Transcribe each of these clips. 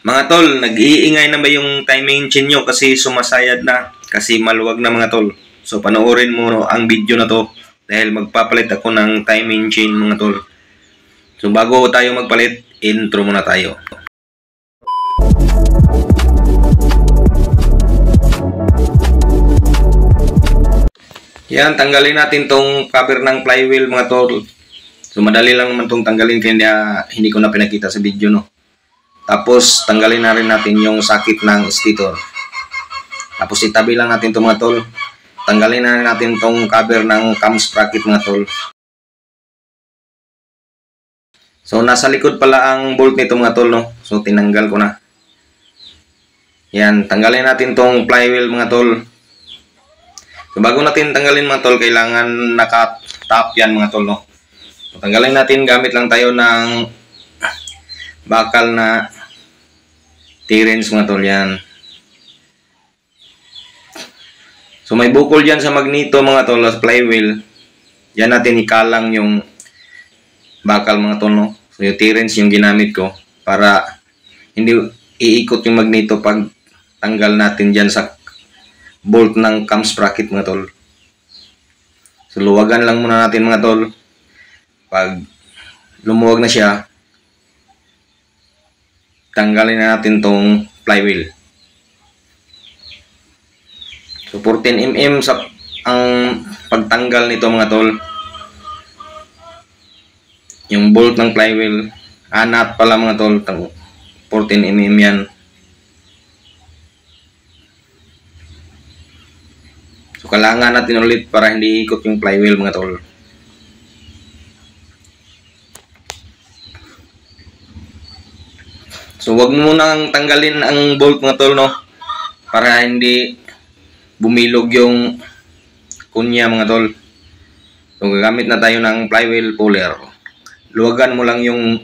Mga tol, nag-iingay na ba yung timing chain nyo kasi sumasayad na? Kasi maluwag na mga tol. So panoorin mo ang video na to dahil magpapalit ako ng timing chain mga tol. So bago tayo magpalit, intro muna tayo. Yan, tanggalin natin tong cover ng flywheel mga tol. So madali lang naman tong tanggalin kaya hindi ko na pinakita sa video no. Tapos tanggalin na rin natin yung sakit ng stator. Tapos itabi lang natin itong mga tol. Tanggalin na rin natin itong cover ng cam sprocket mga tol. So nasa likod pala ang bolt nito mga tol no. So tinanggal ko na. Yan, tanggalin natin itong flywheel mga tol. So bago natin tanggalin mga tol, kailangan naka-top yan mga tol no. So, tanggalin natin gamit lang tayo ng bakal na T-wrench mga tol yan. So may bukol dyan sa magneto mga tol, sa flywheel. Yan natin ikalang yung bakal mga tol no. So yung T-wrench yung ginamit ko para hindi iikot yung magneto pag tanggal natin dyan sa bolt ng cam sprocket mga tol. So luwagan lang muna natin mga tol. Pag lumuwag na siya, tanggalin na natin tong flywheel. So 14mm sa ang pagtanggal nito mga tol. Yung bolt ng flywheel, nut pala mga tol, 14mm yan. So kailangan natin ulit para hindi ikot yung flywheel mga tol. So wag mo nang tanggalin ang bolt mga tol no, para hindi bumilog yung kunya mga tol. So gagamit na tayo ng flywheel puller. Luwagan mo lang yung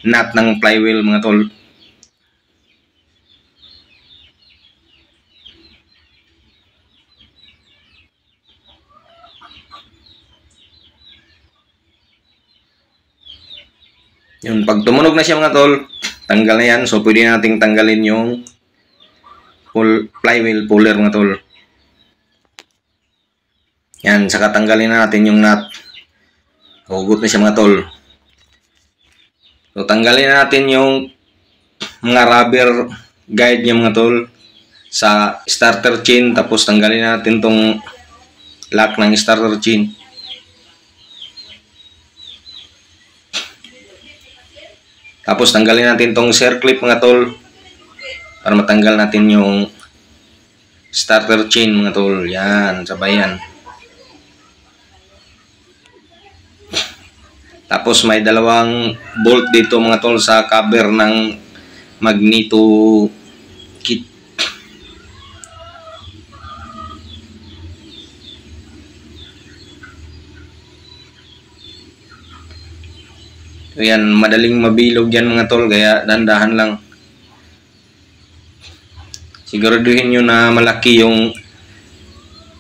nut ng flywheel mga tol. Yun, pag tumunog na siya mga tol, tanggal na yan. So pwede nating tanggalin yung flywheel puller mga tol. Yan, saka tanggalin na natin yung nut. Hugot na siya mga tol. So tanggalin na natin yung mga rubber guide niya mga tol sa starter chain. Tapos tanggalin na natin tong lock ng starter chain. Tapos tanggalin natin tong circlip mga tol para matanggal natin yung starter chain mga tol. Yan, sabay yan. Tapos may dalawang bolt dito mga tol sa cover ng magneto kit. So yan, madaling mabilog yan mga tol, kaya dandahan lang. Siguraduhin nyo na malaki yung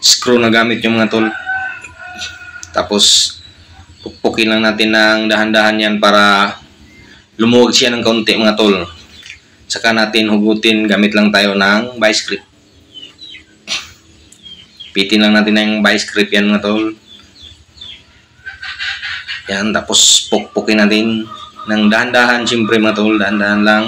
screw na gamit yung mga tol. Tapos pukpukin lang natin ng dahan-dahan yan para lumuwag siya ng kaunti mga tol. Saka natin hugutin gamit lang tayo ng vice grip. Pitin lang natin ng vice grip yan mga tol. Yan, tapos pukpukin natin ng dahan-dahan siyempre mga tol, dahan-dahan lang.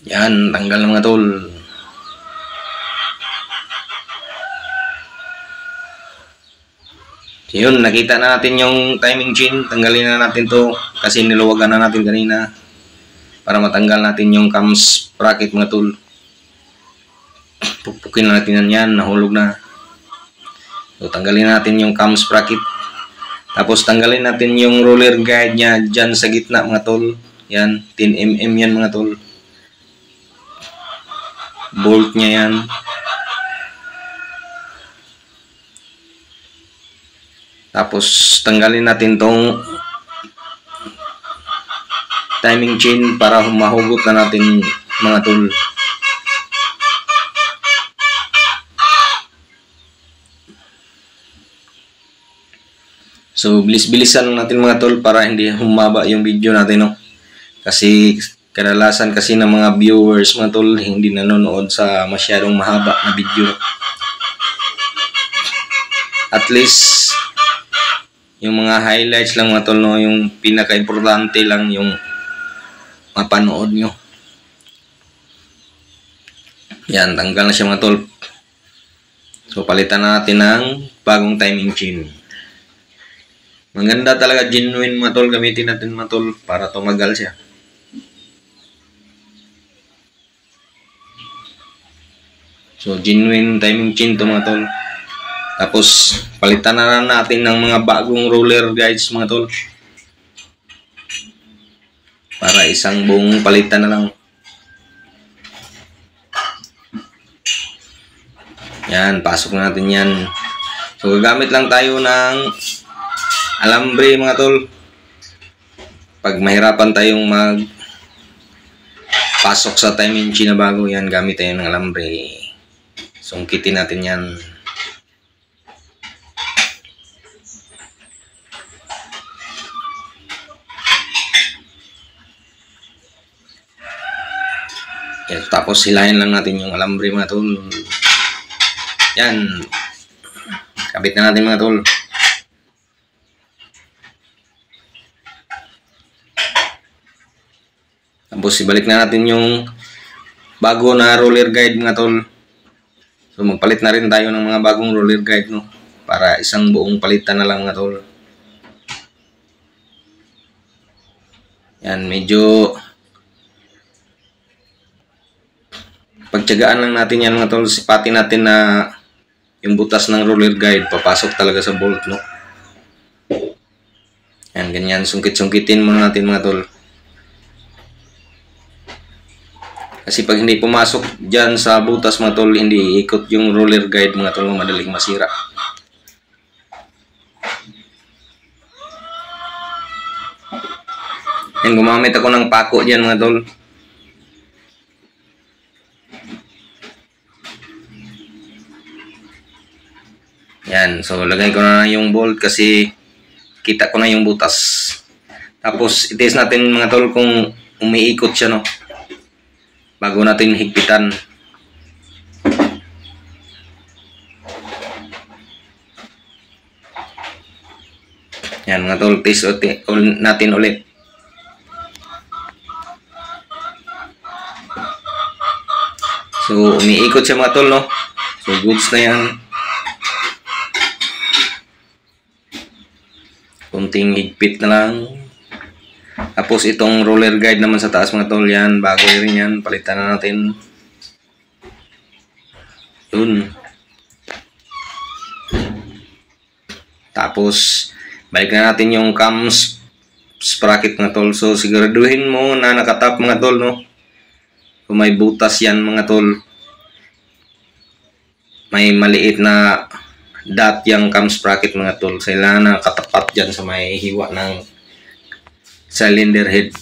Yan, tanggal na mga tol. So yun, nakita na natin yung timing chain. Tanggalin na natin to kasi niluwagan na natin kanina para matanggal natin yung cam sprocket mga tol. Pukpukin na natin yan, nahulog na. So tanggalin natin yung cam sprocket. Tapos tanggalin natin yung roller guide nya dyan sa gitna mga tol. Yan, 10mm yan mga tol. Bolt nya yan. Tapos tanggalin natin tong timing chain para mahugot na natin mga tol. So, bilis-bilisan lang natin mga tol para hindi humaba yung video natin, no? Kasi kadalasan kasi ng mga viewers mga tol hindi nanonood sa masyadong mahaba na video. At least yung mga highlights lang mga tol, no? Yung pinaka-importante lang yung mapanood nyo. Yan, tanggal na siya mga tol. So, palitan na natin ng bagong timing chain. Maganda talaga, genuine mga tol. Gamitin natin mga tol para tumagal siya. So, genuine timing chain to mga tol. Tapos, palitan na lang natin ng mga bagong roller guides mga tol. Para isang buong palitan na lang. Yan, pasok natin yan. So, gagamit lang tayo ng alambre mga tol. Pag mahirapan tayong pasok sa timing chain na bago, yan, gamit tayo ng alambre. Sungkitin natin yan. Yan, tapos hilahin lang natin yung alambre mga tol. Yan. Kabit na natin mga tol. Tapos ibalik na natin yung bago na roller guide mga tol. So magpalit na rin tayo ng mga bagong roller guide, no? Para isang buong palitan na lang mga tol. Yan, medyo pagtiyagaan lang natin yan mga tol. Sipatin natin na yung butas ng roller guide papasok talaga sa bolt, no? Yan, ganyan. Sungkit-sungkitin muna natin mga tol. Kasi pag hindi pumasok dyan sa butas mga tol, hindi ikot yung roller guide mga tol, madaling masira. Yan, gumamit ako ng pako dyan mga tol. Yan, so lagay ko na yung bolt kasi kita ko na yung butas. Tapos itis natin mga tol kung umiikot siya, no? Bago natin higpitan. Yan mga tol, test natin ulit. So umiikot siya mga tol, no? So goods na yan. Kunting higpit na lang. Tapos itong roller guide naman sa taas mga tol, yan, bago rin yan, palitan na natin. Yun. Tapos balik na natin yung cam sprocket mga tol. So siguraduhin mo na nakatap mga tol, no? Kung may butas yan mga tol, may maliit na dot yung cam sprocket mga tol. Kailangan na katapat dyan sa may hiwa ng cylinder head.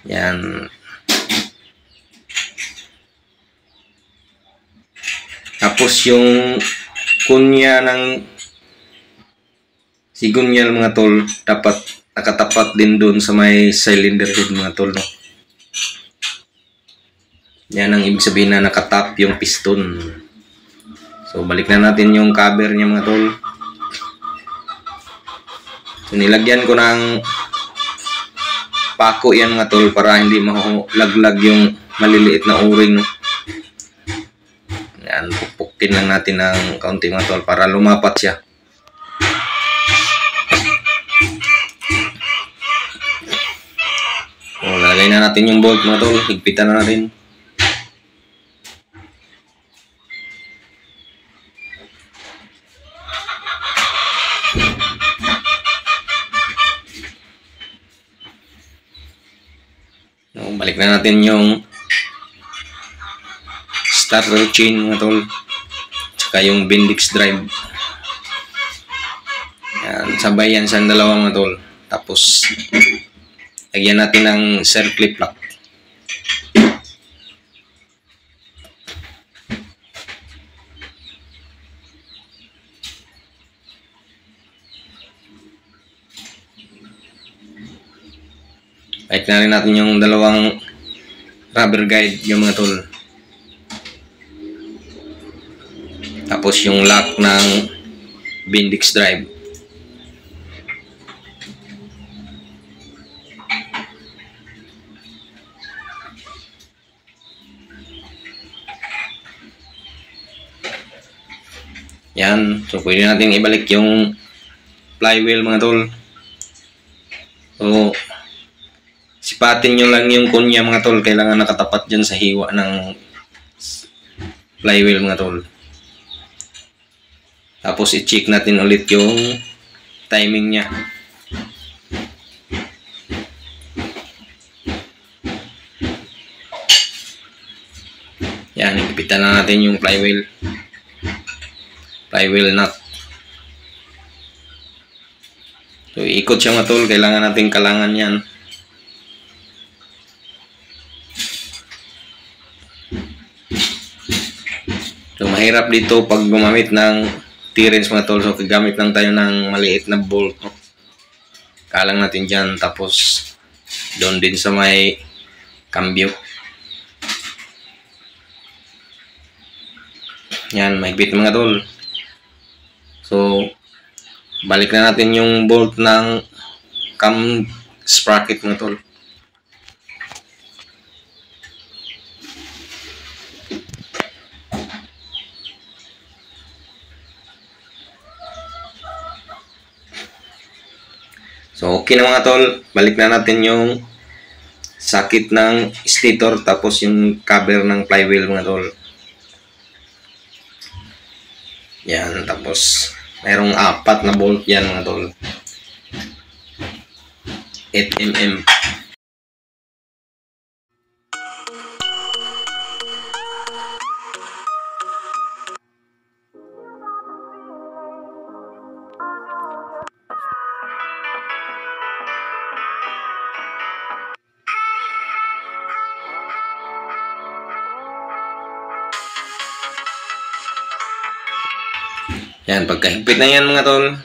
Yan. Tapos yung kunya ng sigunyal mga tol, dapat nakatapat din doon sa may cylinder head mga tol, no? Yan ang ibig sabihin na nakatap yung piston. So balik na natin yung cover niya mga tol. So nilagyan ko ng pako yan mga tol para hindi mahulaglag yung maliliit na o-ring, no? Yan, pupuktin lang natin ng kaunti mga tol para lumapat siya. So lalagay na natin yung bolt mga tol, higpitan na natin. Balik na natin yung starter chain mga tol, tsaka yung Bendix drive. Yan, sabay yan sa dalawa mga tol. Tapos lagyan natin ng circlip lock. Like na rin natin yung dalawang rubber guide yung mga tol. Tapos yung lock ng Bendix drive. Yan. So, pwede natin ibalik yung flywheel mga tol. So, sipatin nyo lang yung kunya mga tol. Kailangan nakatapat dyan sa hiwa ng flywheel mga tol. Tapos, i-check natin ulit yung timing niya. Yan. Ipitan na natin yung flywheel nut. So, ikot siya mga tol. Kailangan natin kalangan yan. So, mahirap dito pag gumamit ng T-wrench mga tol. So, gagamit lang tayo ng maliit na bolt. Kalang natin dyan. Tapos, doon din sa may cambio. Yan, mahigpit mga tol. So, balik na natin yung bolt ng cam sprocket mga tol. So, okay na mga tol. Balik na natin yung sakit ng stator tapos yung cover ng flywheel mga tol. Yan, tapos mayroong 4 na bolt yan mga tol. 8mm. Yan, pagkahigpit na yan mga tol.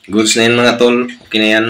Goods na yan mga tol. Okay na yan.